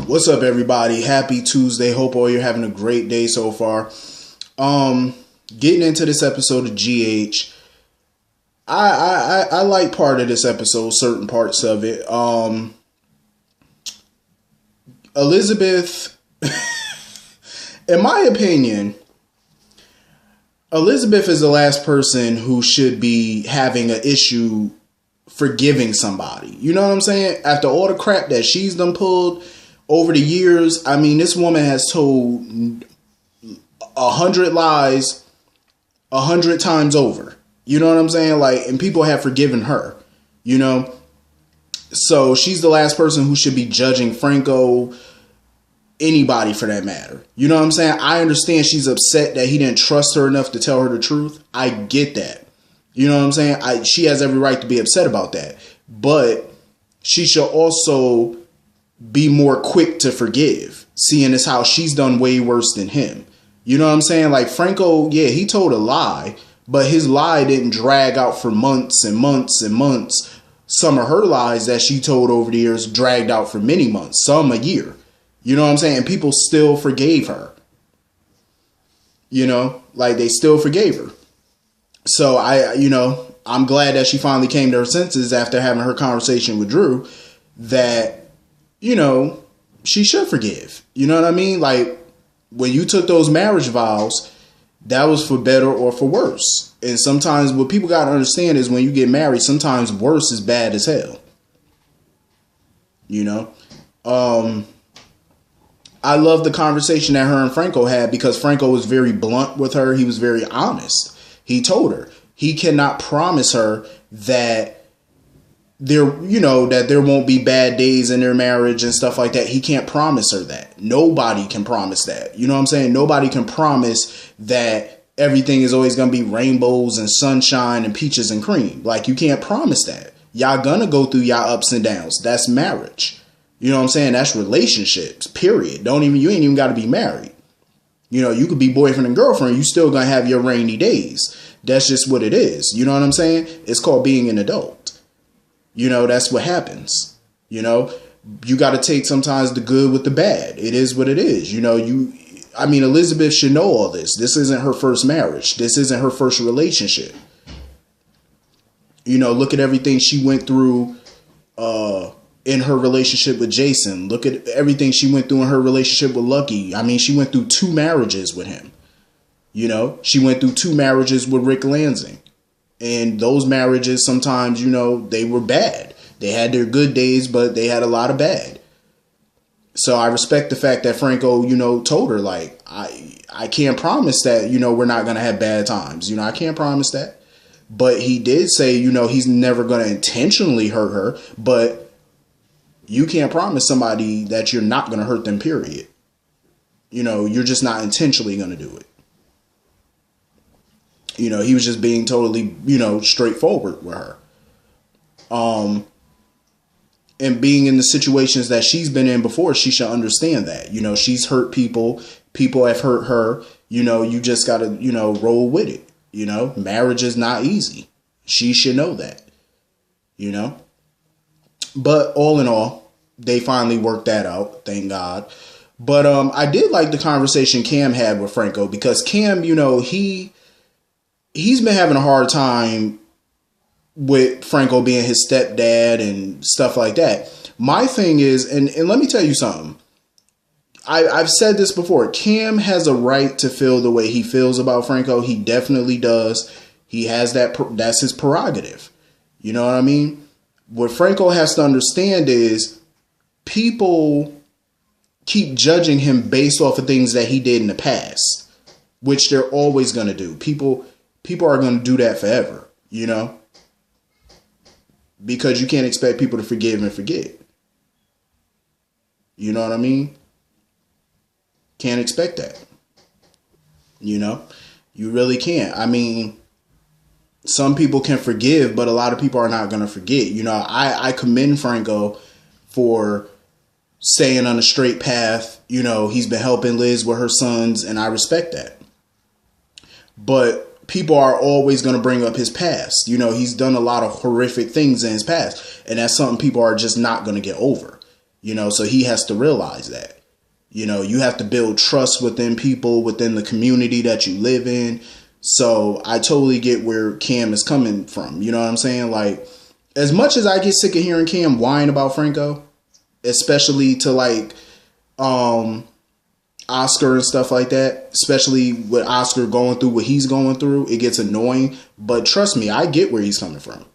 What's up, everybody? Happy Tuesday. Hope all you're having a great day so far. Getting into this episode of GH. I like part of this episode, certain parts of it. Elizabeth, in my opinion, Elizabeth is the last person who should be having an issue forgiving somebody. You know what I'm saying? After all the crap that she's done pulled over the years, I mean, this woman has told 100 lies 100 times over. You know what I'm saying? Like, and people have forgiven her, you know? So she's the last person who should be judging Franco, anybody for that matter. You know what I'm saying? I understand she's upset that he didn't trust her enough to tell her the truth. I get that. You know what I'm saying? She has every right to be upset about that. But she should also be more quick to forgive, seeing as how she's done way worse than him. You know what I'm saying? Like, Franco, yeah, he told a lie, but his lie didn't drag out for months and months and months. Some of her lies that she told over the years dragged out for many months, some a year. You know what I'm saying? And people still forgave her. You know, like, they still forgave her. So I'm glad that she finally came to her senses after having her conversation with Drew that, you know, she should forgive. You know what I mean? Like, when you took those marriage vows, that was for better or for worse. And sometimes what people got to understand is when you get married, sometimes worse is bad as hell. You know? I love the conversation that her and Franco had because Franco was very blunt with her. He was very honest. He told her he cannot promise her that there won't be bad days in their marriage and stuff like that. He can't promise her that. Nobody can promise that. You know what I'm saying? Nobody can promise that everything is always going to be rainbows and sunshine and peaches and cream. Like, you can't promise that. Y'all gonna go through y'all ups and downs. That's marriage. You know what I'm saying? That's relationships, period. You ain't even got to be married. You know, you could be boyfriend and girlfriend. You still going to have your rainy days. That's just what it is. You know what I'm saying? It's called being an adult. You know, that's what happens. You know, you got to take sometimes the good with the bad. It is what it is. You know, Elizabeth should know all this. This isn't her first marriage. This isn't her first relationship. You know, look at everything she went through, in her relationship with Jason. Look at everything she went through in her relationship with Lucky. I mean, she went through 2 marriages with him. You know, she went through 2 marriages with Rick Lansing. And those marriages, sometimes, you know, they were bad. They had their good days, but they had a lot of bad. So I respect the fact that Franco, you know, told her, like, I can't promise that, you know, we're not going to have bad times. You know, I can't promise that. But he did say, you know, he's never going to intentionally hurt her, but you can't promise somebody that you're not going to hurt them, period. You know, you're just not intentionally going to do it. You know, he was just being totally, you know, straightforward with her. And being in the situations that she's been in before, she should understand that. You know, she's hurt people. People have hurt her. You know, you just got to, you know, roll with it. You know, marriage is not easy. She should know that. You know. But all in all, they finally worked that out. Thank God. But I did like the conversation Cam had with Franco because Cam, you know, he's been having a hard time with Franco being his stepdad and stuff like that. My thing is, and let me tell you something. I've said this before. Cam has a right to feel the way he feels about Franco. He definitely does. He has that's his prerogative. You know what I mean? What Franco has to understand is people keep judging him based off of things that he did in the past, which they're always going to do. People are going to do that forever, you know, because you can't expect people to forgive and forget. You know what I mean? Can't expect that. You know, you really can't. I mean, some people can forgive, but a lot of people are not going to forget. You know, I commend Franco for staying on a straight path. You know, he's been helping Liz with her sons, and I respect that. But people are always going to bring up his past. You know, he's done a lot of horrific things in his past, and that's something people are just not going to get over. So he has to realize that. You have to build trust within people, within the community that you live in. So I totally get where Cam is coming from. You know what I'm saying? Like, as much as I get sick of hearing Cam whine about Franco, especially to like Oscar and stuff like that, especially with Oscar going through what he's going through, it gets annoying. But trust me, I get where he's coming from.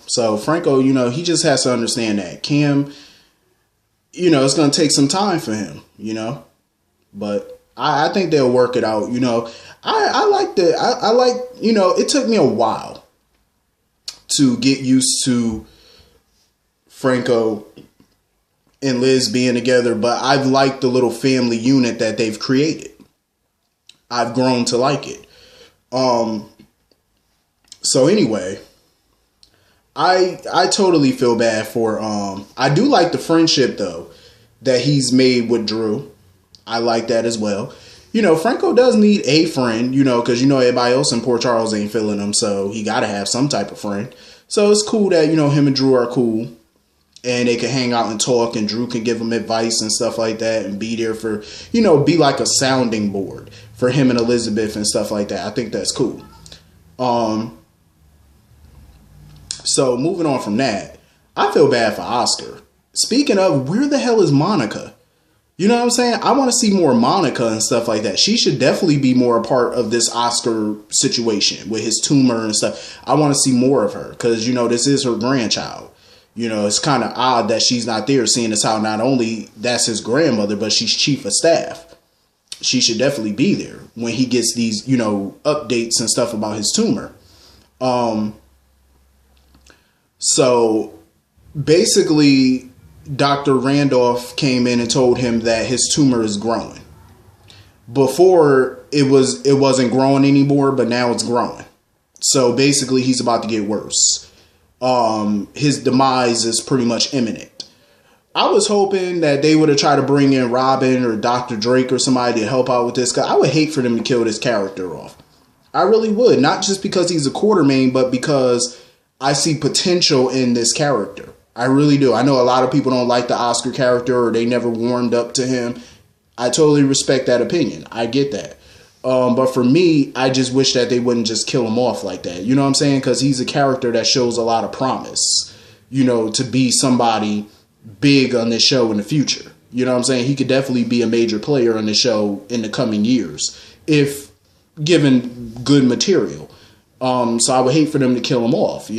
So Franco, he just has to understand that Cam, it's going to take some time for him, but I think they'll work it out. I like that. I like, it took me a while to get used to Franco and Liz being together, but I've liked the little family unit that they've created. I've grown to like it. So anyway, I totally feel bad for, I do like the friendship though that he's made with Drew. I like that as well. Franco does need a friend, because everybody else in Port Charles ain't feeling him, so he got to have some type of friend. So it's cool that, him and Drew are cool and they can hang out and talk, and Drew can give him advice and stuff like that and be there for, be like a sounding board for him and Elizabeth and stuff like that. I think that's cool. So moving on from that, I feel bad for Oscar. Speaking of, where the hell is Monica? You know what I'm saying? I want to see more Monica and stuff like that. She should definitely be more a part of this Oscar situation with his tumor and stuff. I want to see more of her because, this is her grandchild. It's kind of odd that she's not there, seeing as how not only that's his grandmother, but she's chief of staff. She should definitely be there when he gets these, updates and stuff about his tumor. So basically, Dr. Randolph came in and told him that his tumor is growing. Before it wasn't growing anymore, but now it's growing. So basically he's about to get worse. His demise is pretty much imminent. I was hoping that they would have tried to bring in Robin or Dr. Drake or somebody to help out with this, because I would hate for them to kill this character off. I really would. Not just because he's a Quartermain, but because I see potential in this character. I really do. I know a lot of people don't like the Oscar character or they never warmed up to him. I totally respect that opinion. I get that. But for me, I just wish that they wouldn't just kill him off like that. You know what I'm saying? Because he's a character that shows a lot of promise, to be somebody big on this show in the future. You know what I'm saying? He could definitely be a major player on the show in the coming years if given good material. So I would hate for them to kill him off,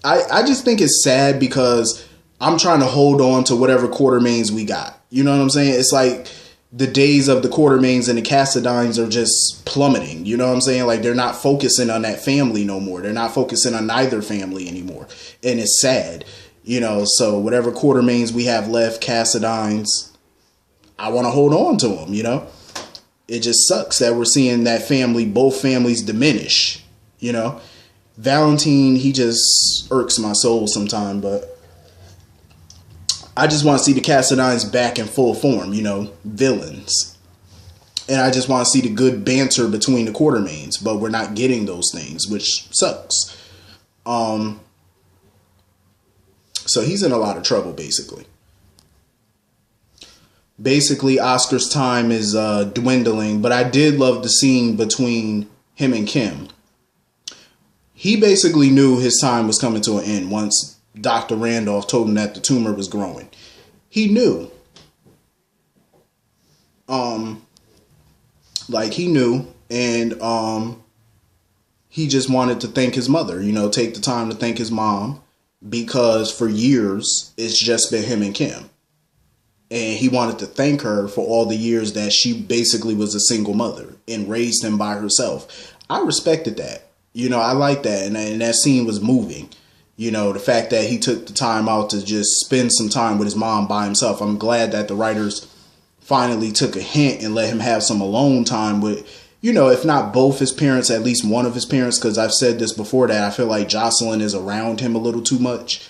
I just think it's sad because I'm trying to hold on to whatever Quartermains we got. You know what I'm saying? It's like the days of the Quartermains and the Cassadines are just plummeting. You know what I'm saying? Like, they're not focusing on that family no more. They're not focusing on neither family anymore. And it's sad, so whatever Quartermains we have left, Cassadines, I want to hold on to them, It just sucks that we're seeing that both families diminish, Valentine, he just irks my soul sometime, but I just want to see the Cassadines back in full form, villains. And I just want to see the good banter between the Quartermains, but we're not getting those things, which sucks. So he's in a lot of trouble, basically. Basically, Oscar's time is dwindling, but I did love the scene between him and Kim. He basically knew his time was coming to an end once Dr. Randolph told him that the tumor was growing. He knew. He knew, and he just wanted to thank his mother, take the time to thank his mom, because for years it's just been him and Kim. And he wanted to thank her for all the years that she basically was a single mother and raised him by herself. I respected that. I like that. And that scene was moving. The fact that he took the time out to just spend some time with his mom by himself. I'm glad that the writers finally took a hint and let him have some alone time with, if not both his parents, at least one of his parents. Because I've said this before that I feel like Jocelyn is around him a little too much.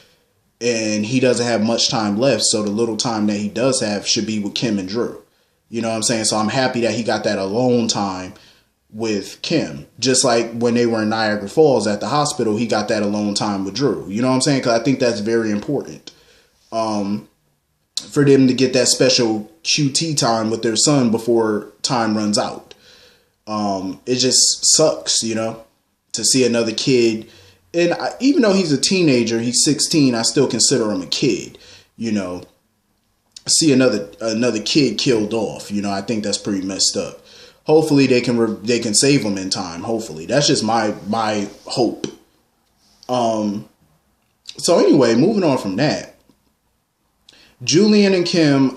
And he doesn't have much time left. So the little time that he does have should be with Kim and Drew. You know what I'm saying? So I'm happy that he got that alone time with Kim. Just like when they were in Niagara Falls at the hospital, he got that alone time with Drew. You know what I'm saying? Because I think that's very important. For them to get that special QT time with their son before time runs out. It just sucks, to see another kid. And even though he's a teenager, he's 16, I still consider him a kid, See another kid killed off, I think that's pretty messed up. Hopefully they can save him in time. Hopefully. That's just my hope. So anyway, moving on from that. Julian and Kim,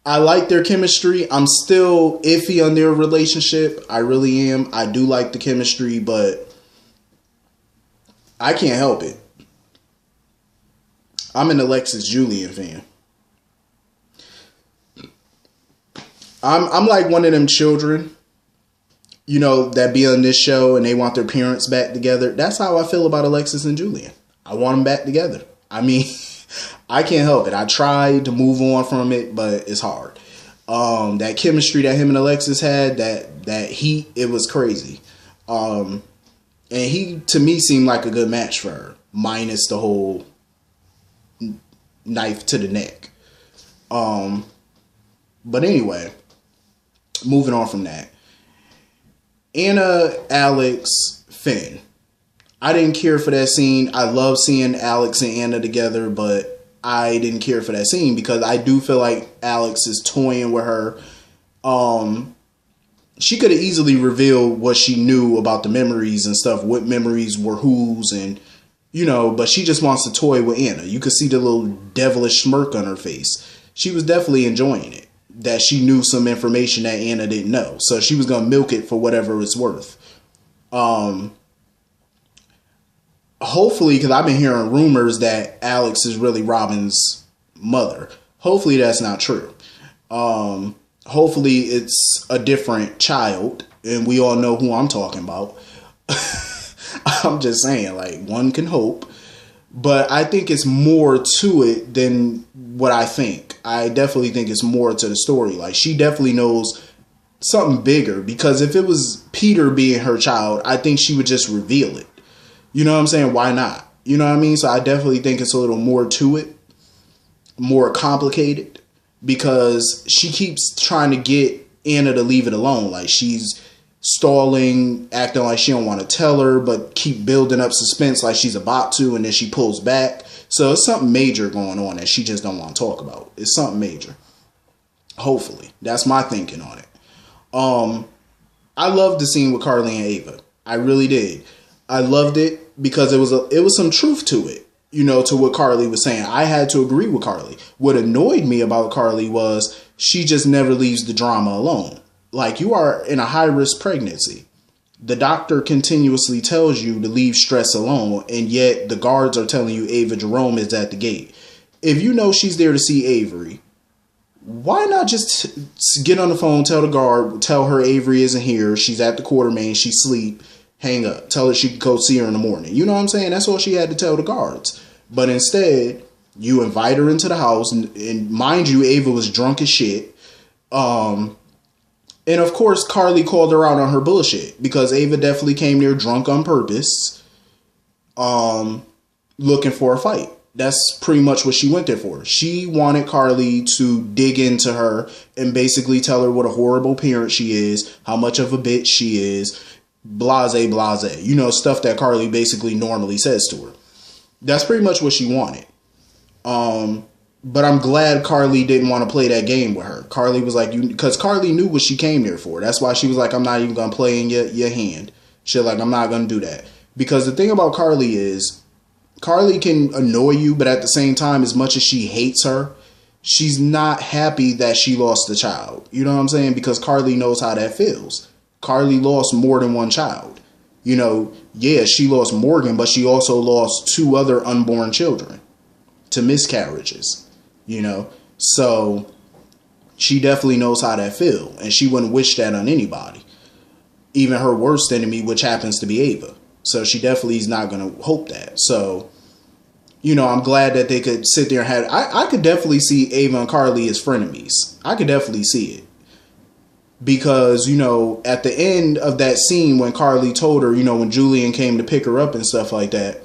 I like their chemistry. I'm still iffy on their relationship. I really am. I do like the chemistry, but I can't help it. I'm an Alexis Julian fan. I'm like one of them children, that be on this show and they want their parents back together. That's how I feel about Alexis and Julian. I want them back together. I mean, I can't help it. I tried to move on from it, but it's hard. That chemistry that him and Alexis had, that heat, it was crazy. And he, to me, seemed like a good match for her, minus the whole knife to the neck. But anyway, moving on from that. Anna, Alex, Finn. I didn't care for that scene. I love seeing Alex and Anna together, but I didn't care for that scene because I do feel like Alex is toying with her. She could have easily revealed what she knew about the memories and stuff, what memories were whose, and but she just wants to toy with Anna. You could see the little devilish smirk on her face. She was definitely enjoying it, that she knew some information that Anna didn't know. So she was going to milk it for whatever it's worth. Hopefully, because I've been hearing rumors that Alex is really Robin's mother. Hopefully that's not true. Hopefully it's a different child, and we all know who I'm talking about. I'm just saying, like, one can hope. But I think it's more to it than what I think. I definitely think it's more to the story. Like, she definitely knows something bigger, because if it was Peter being her child, I think she would just reveal it. You know what I'm saying? Why not? You know what I mean? So I definitely think it's a little more to it, more complicated, because she keeps trying to get Anna to leave it alone. Like, she's stalling, acting like she don't want to tell her, but keep building up suspense like she's about to, and then she pulls back. So it's something major going on that she just don't want to talk about. It's something major. Hopefully. That's my thinking on it. I loved the scene with Carly and Ava. I really did. I loved it because it was some truth to it, to what Carly was saying. I had to agree with Carly. What annoyed me about Carly was she just never leaves the drama alone. Like, you are in a high-risk pregnancy. The doctor continuously tells you to leave stress alone, and yet the guards are telling you Ava Jerome is at the gate. If you know she's there to see Avery, why not just get on the phone, tell the guard, tell her Avery isn't here, she's at the Quartermain, she's asleep, hang up, tell her she can go see her in the morning. You know what I'm saying? That's all she had to tell the guards. But instead, you invite her into the house, and mind you, Ava was drunk as shit. And of course, Carly called her out on her bullshit, because Ava definitely came there drunk on purpose, looking for a fight. That's pretty much what she went there for. She wanted Carly to dig into her and basically tell her what a horrible parent she is, how much of a bitch she is, blase, blase. Stuff that Carly basically normally says to her. That's pretty much what she wanted. But I'm glad Carly didn't want to play that game with her. Carly was like, because Carly knew what she came there for. That's why she was like, I'm not even going to play in your hand. She's like, I'm not going to do that. Because the thing about Carly is, Carly can annoy you, but at the same time, as much as she hates her, she's not happy that she lost the child. You know what I'm saying? Because Carly knows how that feels. Carly lost more than one child. Yeah, she lost Morgan, but she also lost 2 other unborn children to miscarriages. So she definitely knows how that feels, and she wouldn't wish that on anybody, even her worst enemy, which happens to be Ava. So she definitely is not going to hope that. So, I'm glad that they could sit there and have, I could definitely see Ava and Carly as frenemies. I could definitely see it. because, you know, at the end of that scene when Carly told her, you know, when Julian came to pick her up and stuff like that,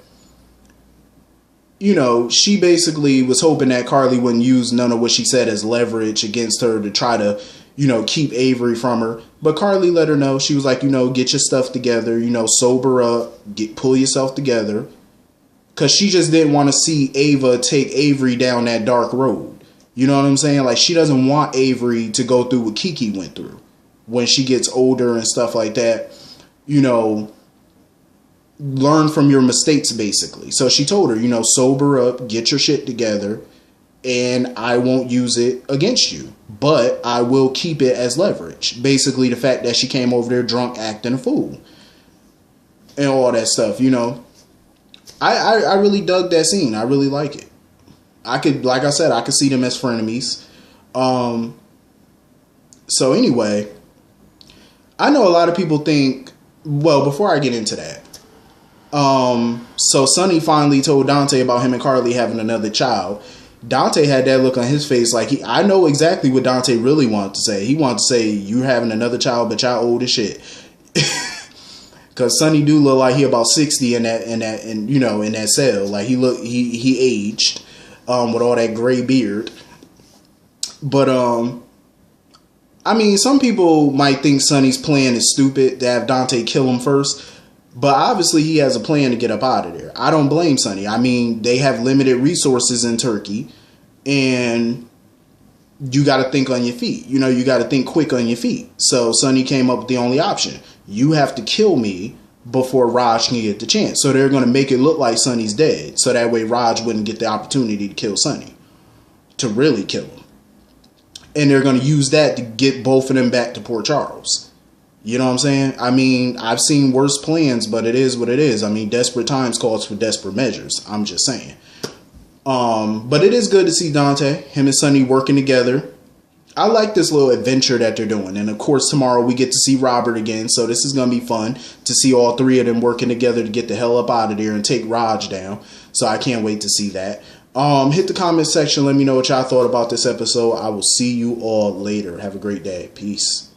you know, she basically was hoping that Carly wouldn't use none of what she said as leverage against her to try to, you know, keep Avery from her. But Carly let her know. She was like, you know, get your stuff together, you know, sober up, pull yourself together. Because she just didn't want to see Ava take Avery down that dark road. You know what I'm saying? Like, she doesn't want Avery to go through what Kiki went through when she gets older and stuff like that. You know, learn from your mistakes, basically. So she told her, you know, sober up, get your shit together, and I won't use it against you, but I will keep it as leverage. Basically, the fact that she came over there drunk, acting a fool, and all that stuff, you know. I really dug that scene. I really like it. I could, like I said, I could see them as frenemies. So anyway, I know a lot of people think, well, before I get into that, so Sonny finally told Dante about him and Carly having another child. Dante had that look on his face like, I know exactly what Dante really wanted to say. He wanted to say, you having another child, but y'all old as shit. Cause Sonny do look like he about 60 in that cell. Like he aged, with all that gray beard. But, I mean, some people might think Sonny's plan is stupid to have Dante kill him first. But obviously he has a plan to get up out of there. I don't blame Sonny. I mean, they have limited resources in Turkey, and you got to think on your feet. You know, you got to think quick on your feet. So Sonny came up with the only option. You have to kill me before Raj can get the chance. So they're going to make it look like Sonny's dead. So that way Raj wouldn't get the opportunity to kill Sonny. To really kill him. And they're going to use that to get both of them back to Port Charles. You know what I'm saying? I mean, I've seen worse plans, but it is what it is. I mean, desperate times calls for desperate measures. I'm just saying. But it is good to see Dante, him and Sonny working together. I like this little adventure that they're doing. And of course, tomorrow we get to see Robert again. So this is going to be fun to see all three of them working together to get the hell up out of there and take Raj down. So I can't wait to see that. Hit the comment section. Let me know what y'all thought about this episode. I will see you all later. Have a great day. Peace.